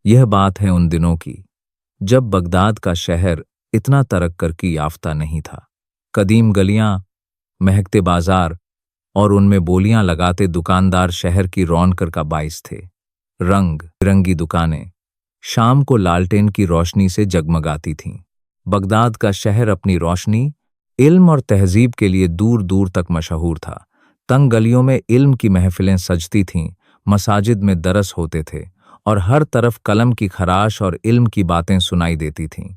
यह बात है उन दिनों की, जब बगदाद का शहर इतना तरक्की याफ्ता नहीं था। कदीम गलियां, महकते बाजार और उनमें बोलियां लगाते दुकानदार शहर की रौनक का बाइस थे। रंग बिरंगी दुकानें शाम को लालटेन की रोशनी से जगमगाती थीं। बगदाद का शहर अपनी रोशनी, इल्म और तहजीब के लिए दूर दूर तक मशहूर था। तंग गलियों में इल्म की महफिलें सजती थीं, मसाजिद में दरस होते थे और हर तरफ कलम की खराश और इल्म की बातें सुनाई देती थीं।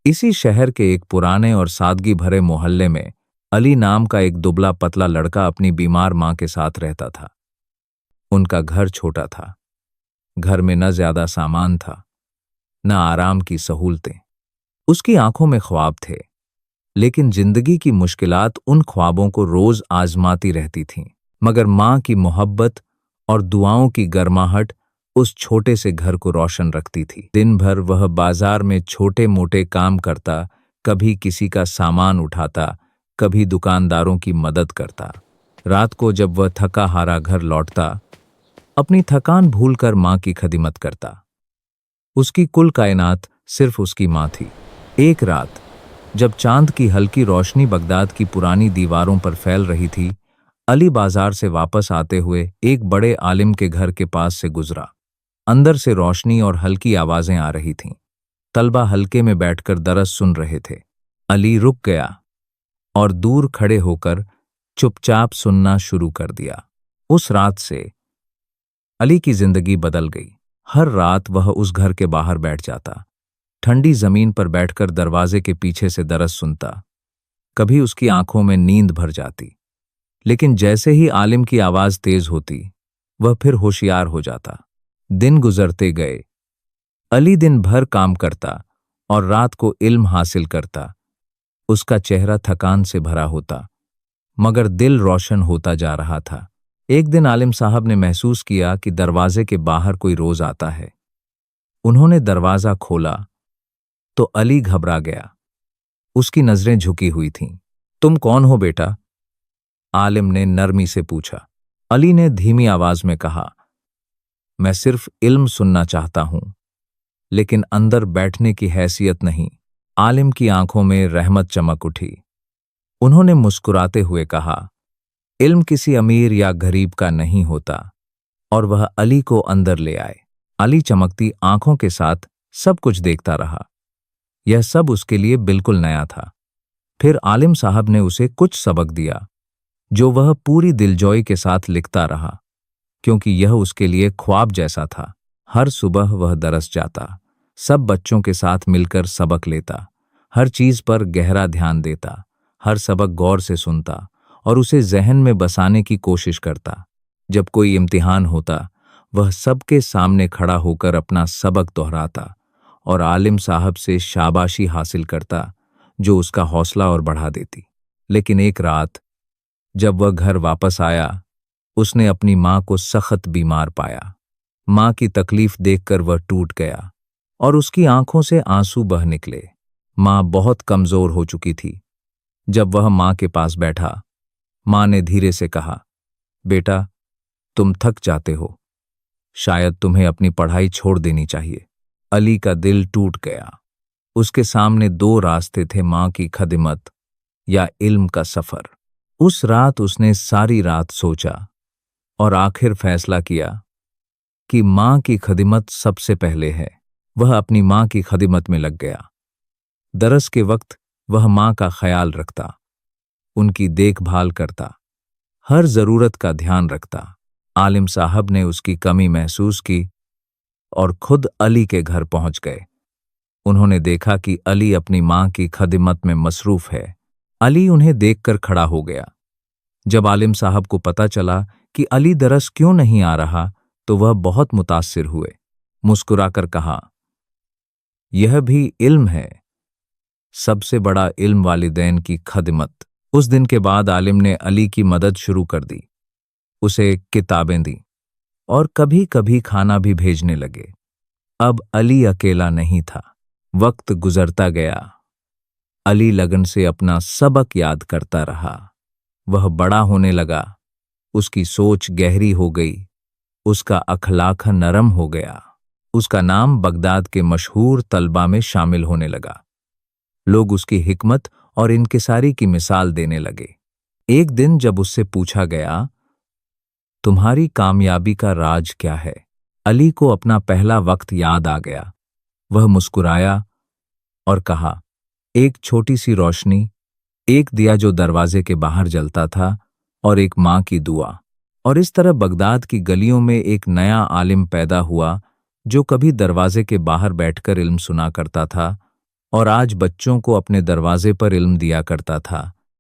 इसी शहर के एक पुराने और सादगी भरे मोहल्ले में अली नाम का एक दुबला पतला लड़का अपनी बीमार मां के साथ रहता था। उनका घर छोटा था। घर में न ज्यादा सामान था, न आराम की सहूलतें। उसकी आंखों में ख्वाब थे, लेकिन जिंदगी की मुश्किलात उन ख्वाबों को रोज आजमाती रहती थीं। मगर मां की मोहब्बत और दुआओं की गर्माहट उस छोटे से घर को रोशन रखती थी। दिन भर वह बाजार में छोटे मोटे काम करता, कभी किसी का सामान उठाता, कभी दुकानदारों की मदद करता। रात को जब वह थका हारा घर लौटता, अपनी थकान भूलकर मां की खिदमत करता। उसकी कुल कायनात सिर्फ उसकी मां थी। एक रात जब चांद की हल्की रोशनी बगदाद की पुरानी दीवारों पर फैल रही थी, अली बाजार से वापस आते हुए एक बड़े आलिम के घर के पास से गुजरा। अंदर से रोशनी और हल्की आवाजें आ रही थीं। तलबा हल्के में बैठकर दरस सुन रहे थे। अली रुक गया और दूर खड़े होकर चुपचाप सुनना शुरू कर दिया। उस रात से अली की जिंदगी बदल गई। हर रात वह उस घर के बाहर बैठ जाता, ठंडी जमीन पर बैठकर दरवाजे के पीछे से दरस सुनता। कभी उसकी आंखों में नींद भर जाती, लेकिन जैसे ही आलिम की आवाज तेज होती, वह फिर होशियार हो जाता। दिन गुजरते गए। अली दिन भर काम करता और रात को इल्म हासिल करता। उसका चेहरा थकान से भरा होता, मगर दिल रोशन होता जा रहा था। एक दिन आलिम साहब ने महसूस किया कि दरवाजे के बाहर कोई रोज आता है। उन्होंने दरवाजा खोला तो अली घबरा गया। उसकी नजरें झुकी हुई थीं। तुम कौन हो बेटा? आलिम ने नरमी से पूछा। अली ने धीमी आवाज में कहा, मैं सिर्फ इल्म सुनना चाहता हूं, लेकिन अंदर बैठने की हैसियत नहीं। आलिम की आंखों में रहमत चमक उठी। उन्होंने मुस्कुराते हुए कहा, इल्म किसी अमीर या गरीब का नहीं होता। और वह अली को अंदर ले आए। अली चमकती आंखों के साथ सब कुछ देखता रहा। यह सब उसके लिए बिल्कुल नया था। फिर आलिम साहब ने उसे कुछ सबक दिया, जो वह पूरी दिलजोई के साथ लिखता रहा, क्योंकि यह उसके लिए ख्वाब जैसा था। हर सुबह वह दरस जाता, सब बच्चों के साथ मिलकर सबक लेता, हर चीज पर गहरा ध्यान देता, हर सबक गौर से सुनता और उसे जहन में बसाने की कोशिश करता। जब कोई इम्तिहान होता, वह सबके सामने खड़ा होकर अपना सबक दोहराता और आलिम साहब से शाबाशी हासिल करता, जो उसका हौसला और बढ़ा देती। लेकिन एक रात जब वह घर वापस आया, उसने अपनी मां को सख्त बीमार पाया। मां की तकलीफ देखकर वह टूट गया और उसकी आंखों से आंसू बह निकले। मां बहुत कमजोर हो चुकी थी। जब वह मां के पास बैठा, मां ने धीरे से कहा, बेटा, तुम थक जाते हो, शायद तुम्हें अपनी पढ़ाई छोड़ देनी चाहिए। अली का दिल टूट गया। उसके सामने दो रास्ते थे, मां की खिदमत या इल्म का सफर। उस रात उसने सारी रात सोचा और आखिर फैसला किया कि मां की खिदमत सबसे पहले है। वह अपनी मां की खिदमत में लग गया। दरस के वक्त वह मां का ख्याल रखता, उनकी देखभाल करता, हर जरूरत का ध्यान रखता। आलिम साहब ने उसकी कमी महसूस की और खुद अली के घर पहुंच गए। उन्होंने देखा कि अली अपनी मां की खिदमत में मसरूफ है। अली उन्हें देखकर खड़ा हो गया। जब आलिम साहब को पता चला कि अली दरस क्यों नहीं आ रहा, तो वह बहुत मुतासिर हुए। मुस्कुराकर कहा, यह भी इल्म है, सबसे बड़ा इल्म वालिदैन की खिदमत। उस दिन के बाद आलिम ने अली की मदद शुरू कर दी, उसे किताबें दी और कभी कभी खाना भी भेजने लगे। अब अली अकेला नहीं था। वक्त गुजरता गया। अली लगन से अपना सबक याद करता रहा। वह बड़ा होने लगा, उसकी सोच गहरी हो गई, उसका अखलाक नरम हो गया। उसका नाम बगदाद के मशहूर तलबा में शामिल होने लगा। लोग उसकी हिकमत और इनकिसारी की मिसाल देने लगे। एक दिन जब उससे पूछा गया, तुम्हारी कामयाबी का राज क्या है, अली को अपना पहला वक्त याद आ गया। वह मुस्कुराया और कहा, एक छोटी सी रोशनी, एक दिया जो दरवाजे के बाहर जलता था, और एक माँ की दुआ। और इस तरह बगदाद की गलियों में एक नया आलिम पैदा हुआ, जो कभी दरवाजे के बाहर बैठकर इल्म सुना करता था और आज बच्चों को अपने दरवाजे पर इल्म दिया करता था।